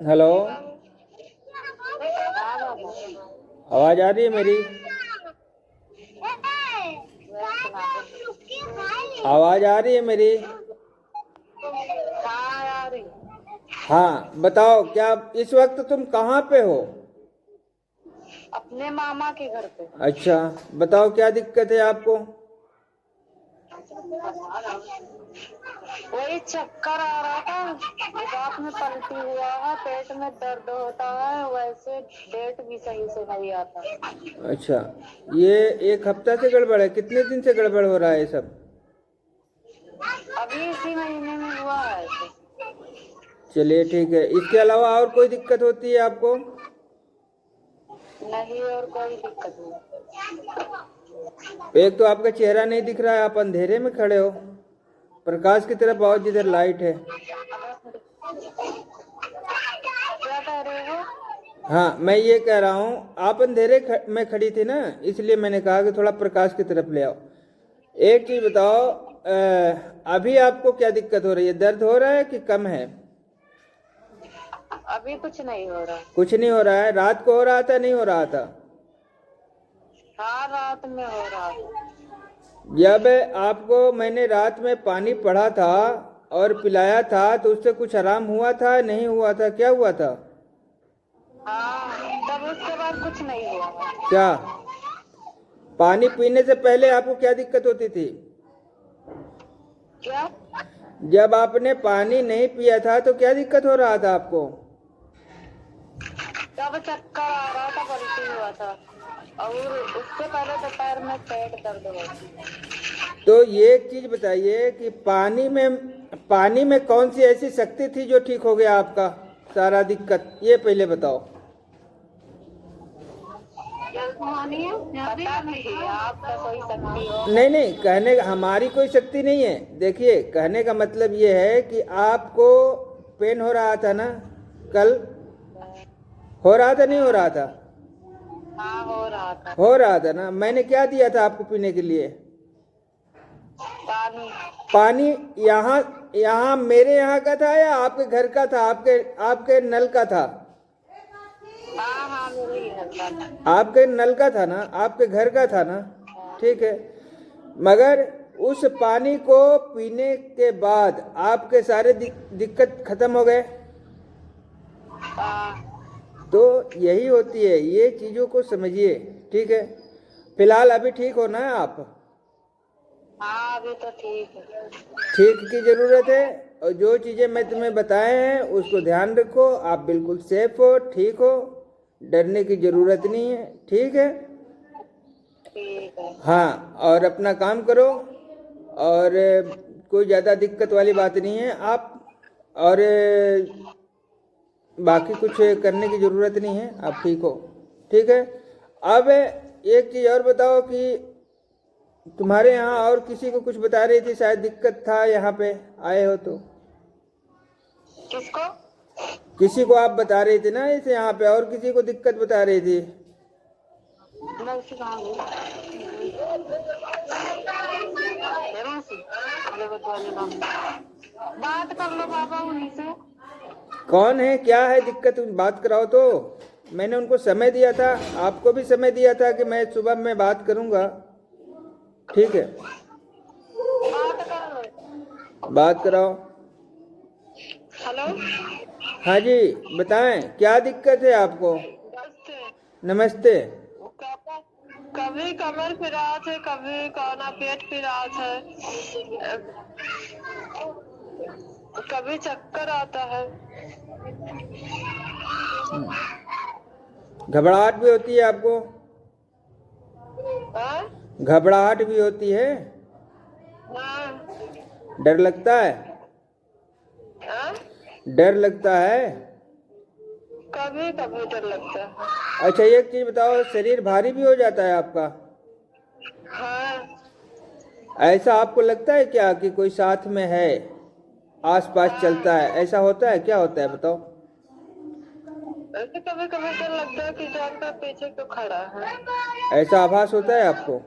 Hello. आवाज आ रही है मेरी? आवाज आ रही है मेरी? हाँ बताओ, क्या इस वक्त तुम कहाँ पे हो? अपने मामा के घर पे। अच्छा, बताओ क्या दिक्कत है आपको? वही चक्कर आ रहा था, दिमाग में पलटी हुआ है, पेट में दर्द होता है, वैसे डेट भी सही से नहीं आता। अच्छा, ये एक हफ्ता से गड़बड़ है? कितने दिन से गड़बड़ हो रहा है ये सब? अभी इसी महीने में हुआ है ऐसे। चलिए ठीक है, इसके अलावा और कोई दिक्कत होती है आपको? नहीं, और कोई दिक्कत नहीं। एक तो आपका चेहरा नहीं दिख रहा है, आप अंधेरे में खड़े हो। प्रकाश की तरफ आओ जिधर लाइट है। क्या कह रहे हो? हाँ, मैं ये कह रहा हूँ, आप अंधेरे में खड़ी थी ना, इसलिए मैंने कहा कि थोड़ा प्रकाश की तरफ ले आओ। एक चीज बताओ, अभी आपको क्या दिक्कत हो रही है? दर्द हो रहा है कि कम है? अभी कुछ नहीं हो रहा। कुछ नहीं हो रहा है? रात को हो रहा था, नहीं हो रहा था? हाँ, रात में हो रहा था। जब आपको मैंने रात में पानी पढ़ा था और पिलाया था तो उससे कुछ आराम हुआ था, नहीं हुआ था, क्या हुआ था? हाँ, तब उसके बाद कुछ नहीं हुआ। क्या पानी पीने से पहले आपको क्या दिक्कत होती थी? क्या? जब आपने पानी नहीं पिया था तो क्या दिक्कत हो रहा था आपको? तब चक्कर आ रहा था, पलटी हुआ था, और उससे पहले दोपहर में पेट दर्द हुआ था। तो ये एक चीज बताइए कि पानी में कौन सी ऐसी शक्ति थी जो ठीक हो गया आपका सारा दिक्कत, ये पहले बताओ। पता नहीं, आपका कोई शक्ति हो। नहीं नहीं, कहने का हमारी कोई शक्ति नहीं है। देखिए, कहने का मतलब ये है कि आपको पेन हो रहा था ना कल? हो रहा था, नहीं हो रहा था? हाँ, हो रहा था। हो रहा था ना। मैंने क्या दिया था आपको पीने के लिए? पानी। पानी। यहाँ यहाँ मेरे यहाँ का था या आपके घर का था? आपके आपके नल का था? हाँ हाँ, मेरे ही घर का था। आपके नल का था ना, आपके घर का था ना? ठीक है, मगर उस पानी को पीने के बाद आपके सारे दिक्कत खत्म हो गए। हाँ तो यही होती है, ये चीजों को समझिए। ठीक है, फिलहाल अभी ठीक हो ना आप? हाँ, अभी तो ठीक है। ठीक की जरूरत है, और जो चीजें मैं तुम्हें बताए हैं उसको ध्यान रखो। आप बिल्कुल सेफ हो, ठीक हो, डरने की जरूरत नहीं है। ठीक है? ठीक है। हाँ, और अपना काम करो, और कोई ज़्यादा दिक्कत वाली बात नहीं है आप। और बाकी कुछ करने की ज़रूरत नहीं है, आप ठीक हो। ठीक है? अब एक चीज़ और बताओ कि तुम्हारे यहाँ और किसी को कुछ बता रही थी, शायद दिक्कत था यहाँ पे आए हो तो? किसको? किसी को आप बता रही थी ना इसे, यहाँ पे और किसी को दिक्कत बता रही थी? मैं उसे कहाँ गई? बात कर लो बाबा उन्हीं से। कौन है, क्या है दिक्कत, बात कराओ तो। मैंने उनको समय दिया था, आपको भी समय दिया था कि मैं सुबह में बात करूंगा। ठीक है, बात कर लो। बात कराओ। हेलो। हाँ जी, बताएं क्या दिक्कत है आपको? नमस्ते। नमस्ते। कभी कमर पिरात है, कभी कोना पेट पिरात है, कभी चक्कर आता है। घबराहट भी होती है आपको? हाँ? घबराहट भी होती है? हाँ? डर लगता है? हाँ? डर लगता है? कभी कभी डर लगता है। अच्छा, एक चीज बताओ, शरीर भारी भी हो जाता है आपका? हाँ ऐसा आपको लगता है क्या कि कोई साथ में है, आस पास चलता हाँ, है? ऐसा होता है, क्या होता है बताओ? ऐसे कभी कभी डर लगता है कि डॉक्टर पीछे क्यों खड़ा है। ऐसा आभास होता है आपको?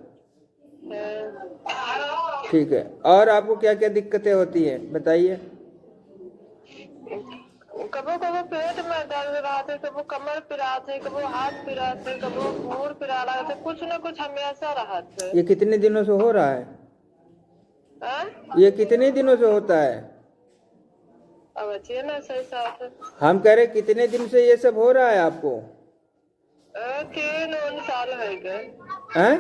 ठीक है, और आपको क्या क्या दिक्कतें होती हैं बताइए? कबो कबो पेट में दर्द रहा थे, कबो कमर पिरा थे, कबो हाथ पिरा थे, कबो घूर पिरा रहा थे, कुछ न कुछ हमेशा रहा थे। ये कितने दिनों से हो रहा है? हाँ? ये कितने दिनों से होता है? अब अच्छी ना सही साथ। हम कह रहे कितने दिन से ये सब हो रहा है आपको? 3 साल हो गए। हैं?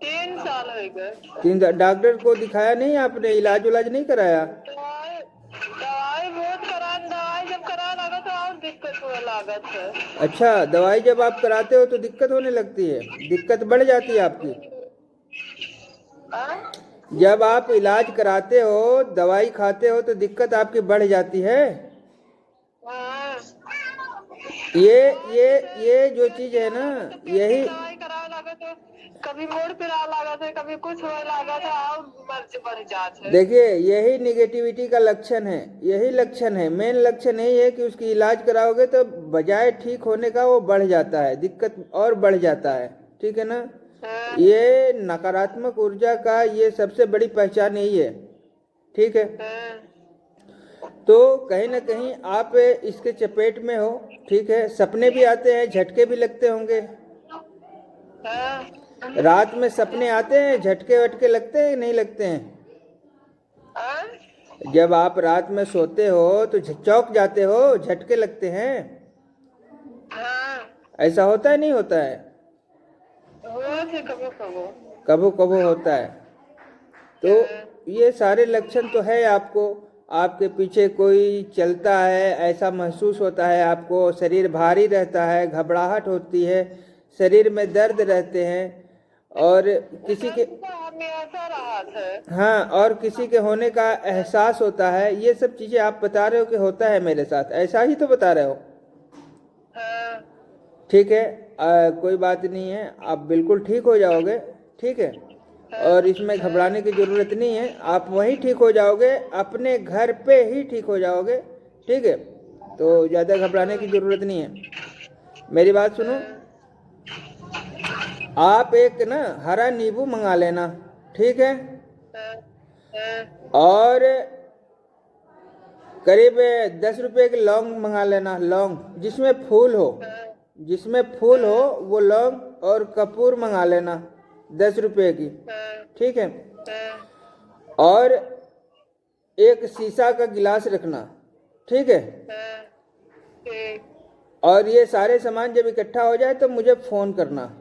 3 साल हो गए। 3 डॉक्टर को दिखाया नहीं आपने? इलाज उलाज नहीं कराया? दवाई दवाई बहुत करा, दवाई जब करा लगा तो और दिक्कत हुआ लागत है। अच्छा, दवाई जब आप कराते हो तो दिक्कत होने लगती है, दिक्कत बढ़ जाती है आपकी? हाँ? जब आप इलाज कराते हो, दवाई खाते हो तो दिक्कत आपकी बढ़ जाती है। हाँ। ये जो चीज है ना, यही दवाई करा लगा तो कभी मोड़ पिरा लगा था, कभी कुछ हो लगा था, और मर्ज बढ़ जाते। देखिए, यही निगेटिविटी का लक्षण है, यही लक्षण है, मेन लक्षण यही है कि उसकी इलाज कराओगे तो बजाय ठीक होने का वो बढ़ जाता है, दिक्कत और बढ़ जाता है। ठीक है ना? हाँ। ये नकारात्मक ऊर्जा का ये सबसे बड़ी पहचान यही है। ठीक है? हाँ। तो कहीं ना कहीं आप इसके चपेट में हो। ठीक है? सपने भी आते हैं, झटके भी लगते होंगे। हाँ। रात में सपने आते हैं, झटके वटके लगते हैं नहीं लगते हैं? हाँ? जब आप रात में सोते हो तो चौंक जाते हो, झटके लगते हैं? हाँ। ऐसा होता है नहीं होता है? हुआ थे कबो कबो। कबो कबो होता है। तो ये सारे लक्षण तो है आपको। आपके पीछे कोई चलता है, ऐसा महसूस होता है आपको, शरीर भारी रहता है, घबराहट होती है, शरीर में दर्द रहते हैं, और किसी के हमेशा रहा था। हाँ, और किसी के होने का एहसास होता है। ये सब चीजें आप बता रहे हो कि होता है मेरे साथ, ऐसा ही तो बता रहे हो। हाँ। ठीक है, कोई बात नहीं है, आप बिल्कुल ठीक हो जाओगे। ठीक है? और इसमें घबराने की जरूरत नहीं है, आप वहीं ठीक हो जाओगे, अपने घर पे ही ठीक हो जाओगे। ठीक है? तो ज़्यादा घबराने की जरूरत नहीं है। मेरी बात सुनो, आप एक ना हरा नींबू मंगा लेना। ठीक है? हाँ। हाँ। और करीब 10 रुपए की लौंग मंगा लेना, लौंग जिसमें फूल हो, जिसमें फूल हो वो लौंग, और कपूर मंगा लेना 10 रुपए की। ठीक है? और एक शीशा का गिलास रखना। ठीक है? और ये सारे सामान जब इकट्ठा हो जाए तो मुझे फोन करना।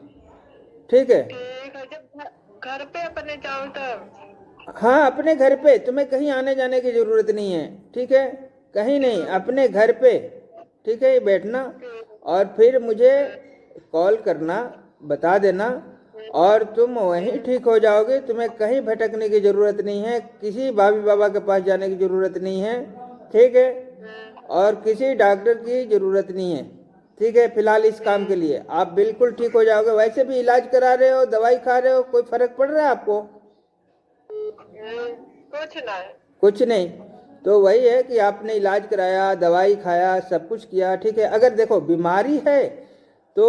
ठीक है? ठीक है, जब घर पे अपने जाऊँ तब। हाँ, अपने घर पे, तुम्हें कहीं आने जाने की जरूरत नहीं है। ठीक है? कहीं नहीं, अपने घर पे। ठीक है? बैठना और फिर मुझे कॉल करना, बता देना, और तुम वहीं ठीक हो जाओगे। तुम्हें कहीं भटकने की जरूरत नहीं है, किसी भाभी बाबा के पास जाने की जरूरत नहीं है। ठीक है? और किसी डॉक्टर की जरूरत नहीं है। ठीक है? फिलहाल इस काम के लिए आप बिल्कुल ठीक हो जाओगे। वैसे भी इलाज करा रहे हो, दवाई खा रहे हो, कोई फर्क पड़ रहा है आपको? कुछ नहीं। कुछ नहीं। तो वही है कि आपने इलाज कराया, दवाई खाया, सब कुछ किया। ठीक है? अगर देखो बीमारी है तो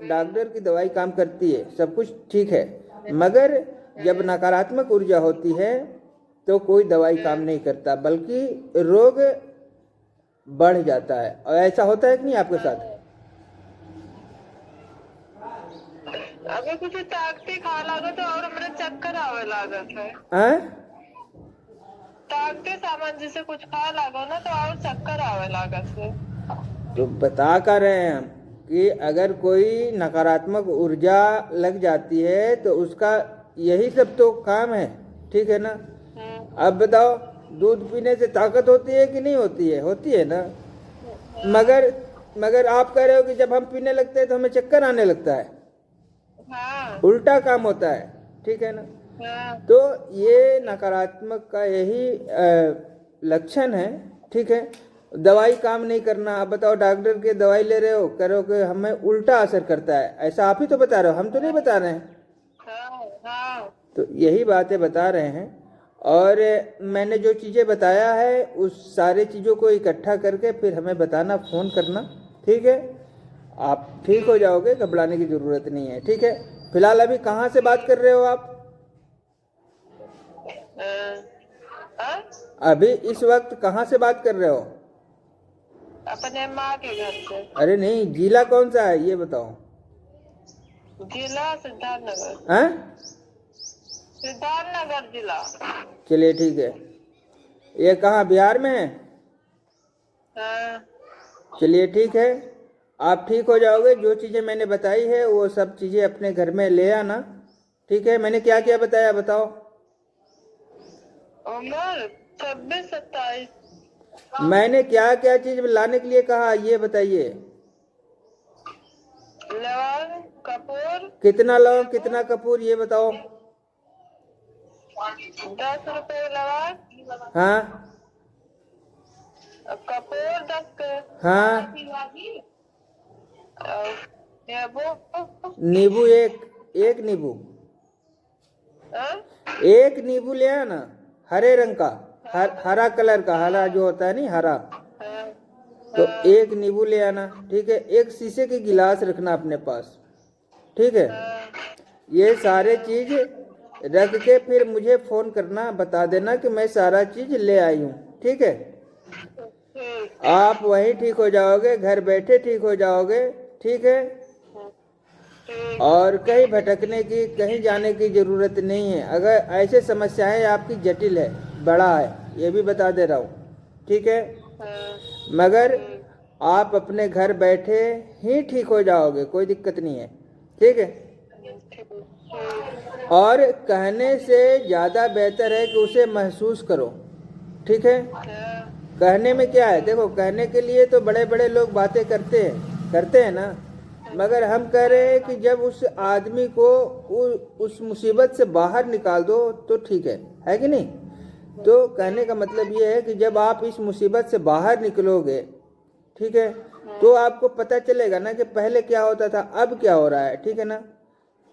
डॉक्टर की दवाई काम करती है, सब कुछ ठीक है, मगर जब नकारात्मक ऊर्जा होती है तो कोई दवाई काम नहीं करता, बल्कि रोग बढ़ जाता है। और ऐसा होता है कि नहीं आपके साथ? अगर कुछ ताकती खा लागत और हमारे चक्कर आवे लागत है। हैं? ताकते सामान जैसे कुछ खा लागो ना तो और चक्कर आवे लागत है। तो बता कर रहे हैं हम कि अगर कोई नकारात्मक ऊर्जा लग जाती है तो उसका यही सब तो काम है। ठीक है ना? अब बताओ, दूध पीने से ताकत होती है कि नहीं होती है? होती है ना? मगर आप कह रहे हो कि जब हम पीने लगते हैं तो हमें चक्कर आने लगता है। हाँ। उल्टा काम होता है। ठीक है ना? हाँ। तो ये नकारात्मक का यही लक्षण है। ठीक है? दवाई काम नहीं करना। अब बताओ, डॉक्टर के दवाई ले रहे हो, कह रहे हो कि हमें उल्टा असर करता है, ऐसा आप ही तो बता रहे हो, हम तो नहीं बता रहे हैं। हाँ। हाँ। तो यही बातें बता रहे हैं। और मैंने जो चीज़ें बताया है उस सारे चीज़ों को इकट्ठा करके फिर हमें बताना, फ़ोन करना। ठीक है? आप ठीक हो जाओगे, घबराने की ज़रूरत नहीं है। ठीक है? फिलहाल अभी कहाँ से बात कर रहे हो आप? हाँ। अभी इस वक्त कहाँ से बात कर रहे हो? अपने माँ के घर से। अरे नहीं, जिला कौन सा है ये बताओ। जिला सिद्धार्थनगर। हाँ, सिद्धार्थनगर जिला। चलिए ठीक है। ये कहाँ, बिहार में है? हाँ। चलिए ठीक है, आप ठीक हो जाओगे। जो चीज़ें मैंने बताई है वो सब चीज़ें अपने घर में ले आना, ठीक है। मैंने क्या क्या बताया बताओ। उम्र 26-27। मैंने क्या क्या चीज़ लाने के लिए कहा ये बताइए। लवंग, कपूर। कितना लौंग कितना कपूर ये बताओ। 10 रुपए लवंग। हाँ कपूर 10 के। हाँ, नींबू। नींबू एक नींबू, हाँ? एक नींबू ले आना, हरे रंग का, हरा कलर का, हरा जो होता है नहीं, हरा। हाँ। तो एक नींबू ले आना, ठीक है। एक शीशे की गिलास रखना अपने पास, ठीक है। ये सारे चीज रख के फिर मुझे फोन करना, बता देना कि मैं सारा चीज ले आई हूँ, ठीक है। आप वहीं ठीक हो जाओगे, घर बैठे ठीक हो जाओगे, ठीक है। और कहीं भटकने की, कहीं जाने की जरूरत नहीं है। अगर ऐसे समस्याएं आपकी जटिल है, बड़ा है, ये भी बता दे रहा हूँ, ठीक है। मगर आप अपने घर बैठे ही ठीक हो जाओगे, कोई दिक्कत नहीं है, ठीक है। और कहने से ज़्यादा बेहतर है कि उसे महसूस करो, ठीक है। कहने में क्या है, देखो कहने के लिए तो बड़े बड़े लोग बातें करते हैं ना, मगर हम कह रहे हैं कि जब उस आदमी को उस मुसीबत से बाहर निकाल दो तो ठीक है कि नहीं। तो कहने का मतलब ये है कि जब आप इस मुसीबत से बाहर निकलोगे, ठीक है, तो आपको पता चलेगा ना कि पहले क्या होता था, अब क्या हो रहा है, ठीक है ना।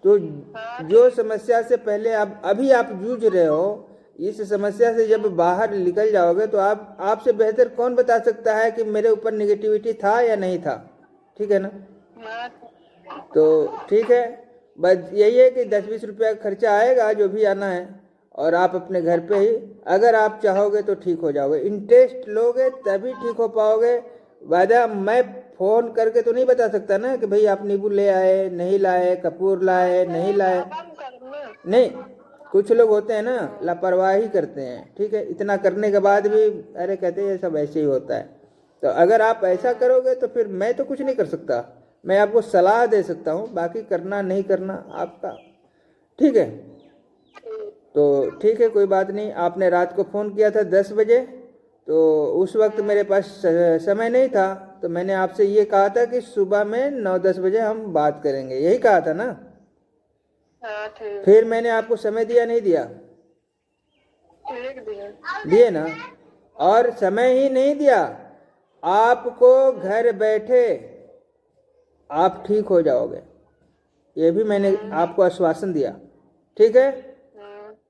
तो जो समस्या से पहले अभी आप जूझ रहे हो, इस समस्या से जब बाहर निकल जाओगे तो आपसे बेहतर कौन बता सकता है कि मेरे ऊपर नेगेटिविटी था या नहीं था, ठीक है ना। तो ठीक है, बस यही है कि 10-20 रुपया खर्चा आएगा, जो भी आना है, और आप अपने घर पे ही अगर आप चाहोगे तो ठीक हो जाओगे। इंटरेस्ट लोगे तभी ठीक हो पाओगे। वादा मैं फोन करके तो नहीं बता सकता ना कि भाई आप नींबू ले आए नहीं लाए, कपूर लाए नहीं लाए, नहीं। कुछ लोग होते हैं ना, लापरवाही करते हैं, ठीक है। इतना करने के बाद भी अरे कहते हैं सब ऐसे ही होता है। तो अगर आप ऐसा करोगे तो फिर मैं तो कुछ नहीं कर सकता, मैं आपको सलाह दे सकता हूँ, बाकी करना नहीं करना आपका, ठीक है। तो ठीक है, कोई बात नहीं। आपने रात को फ़ोन किया था 10 बजे, तो उस वक्त मेरे पास समय नहीं था, तो मैंने आपसे ये कहा था कि सुबह में 9-10 बजे हम बात करेंगे, यही कहा था ना। फिर मैंने आपको समय दिया नहीं दिया? दिए ना। और समय ही नहीं दिया, आपको घर बैठे आप ठीक हो जाओगे, ये भी मैंने आपको आश्वासन दिया, ठीक है।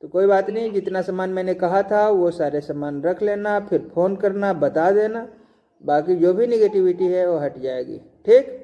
तो कोई बात नहीं, जितना सामान मैंने कहा था वो सारे सामान रख लेना, फिर फोन करना, बता देना, बाकी जो भी निगेटिविटी है वो हट जाएगी, ठीक।